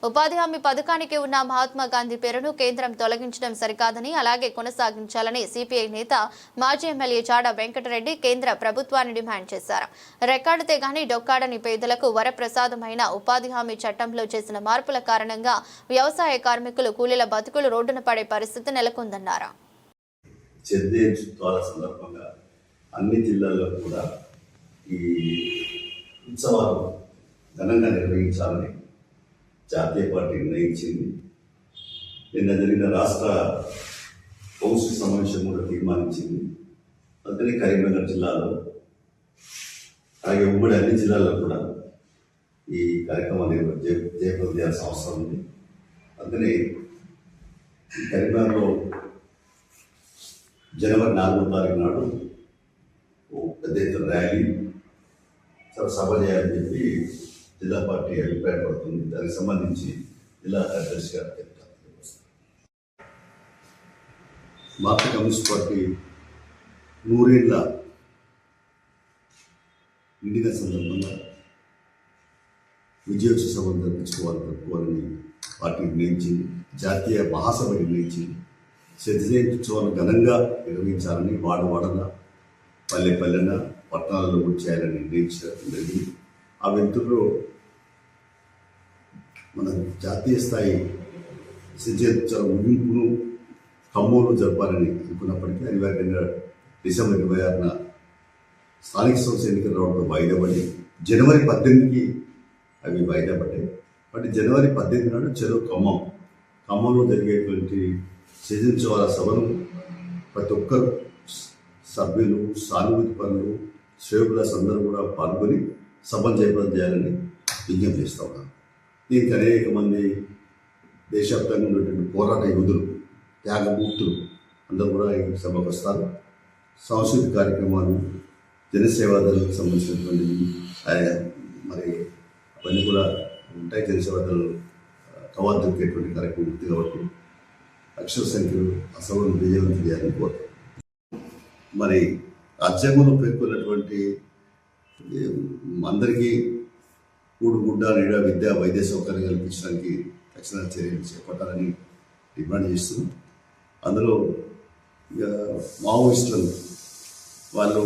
ఉపాధి హామీ పథకానికి ఉన్న మహాత్మా గాంధీ పేరును కేంద్రం తొలగించడం సరికాదని, అలాగే కొనసాగించాలని సిపిఐ నేత మాజీ ఎమ్మెల్యే చాడ వెంకటరెడ్డి కేంద్ర ప్రభుత్వాన్ని డిమాండ్ చేశారు. రెక్కాడితే గాని డొక్కాడని పేదలకు వరప్రసాదమైన ఉపాధి హామీ చట్టంలో చేసిన మార్పుల కారణంగా వ్యవసాయ కార్మికులు, కూలీల బతుకులు రోడ్డున పడే పరిస్థితి నెలకొందన్నారు. అన్ని జిల్లాల్లో కూడా ఈ ఉత్సవాలు ఘనంగా నిర్వహించాలని జాతీయ పార్టీ నిర్ణయించింది. నిన్న జరిగిన రాష్ట్ర కౌన్సిల్ సమావేశం కూడా తీర్మానించింది. అందుకని కరీంనగర్ జిల్లాలో అలాగే ఉమ్మడి అన్ని జిల్లాల్లో కూడా ఈ కార్యక్రమాన్ని జయప్రదం చేయాల్సిన అవసరం ఉంది. అందుకని ఈ కరీంనగర్లో జనవరి 4వ తారీఖు నాడు పెద్ద ఎత్తున ర్యాలీ సభ చేయాలని చెప్పి జిల్లా పార్టీ అభిప్రాయపడుతుంది. దానికి సంబంధించి జిల్లా కార్యదర్శి గారు చెప్తారు. భారత కమ్యూనిస్ట్ పార్టీ 100 ఏళ్ల నిండిన సందర్భంగా విజయోత్సవ సభను జరుపుకోవాలని పార్టీ నిర్ణయించింది. జాతీయ మహాసభ నిర్ణయించింది. శతజయంత్యోత్సవాలు ఘనంగా నిర్వహించాలని వాడవాడన పల్లె పల్లెన పట్టణాలలో కూడా చేయాలని నిర్ణయించడం జరిగింది. ఆ వెంతుల్లో మన జాతీయ స్థాయి శతజయంత్యోత్సవ ముగింపును ఖమ్మంలో జరపాలని అనుకున్నప్పటికీ అనివార్యంగా డిసెంబర్ 26న స్థానిక సంస్థ ఎన్నికలు రావడంతో వాయిదా పడి జనవరి 18కి అవి వాయిదా పడ్డాయి. బట్ జనవరి 18 నాడు చెరువు ఖమ్మంలో జరిగేటువంటి శతజయంత్యోత్సవాల సభను ప్రతి ఒక్కరు సభ్యులు, సానుభూతి పనులు, శ్రేయోభిలాషులు అందరూ కూడా పాల్గొని సభను జయప్రదం చేయాలని విజ్ఞప్తి చేస్తూ ఉన్నాను. దీనికి అనేక మంది దేశవ్యాప్తంగా ఉన్నటువంటి పోరాట యోధులు, త్యాగమూర్తులు అందరూ కూడా ఈ సభకు వస్తారు. సాంస్కృతిక కార్యక్రమాలు, జనసేవాదళకు సంబంధించినటువంటి మరి అవన్నీ కూడా ఉంటాయి. జనసేవాదళ కవాతు దొరికేటువంటి కార్యక్రమం ఉంది కాబట్టి లక్షల సంఖ్యలో ఆ సభను విజయవంతం చేయాలని కోరుతాం. మరి రాజ్యాంగంలో పేర్కొన్నటువంటి అందరికీ కూడుగుడ్డ, నీడ, విద్య, వైద్య సౌకర్యం కల్పించడానికి తక్షణ చర్యలు చేపట్టాలని డిమాండ్ చేస్తున్నాం. అందులో మావోయిస్టులను వాళ్ళు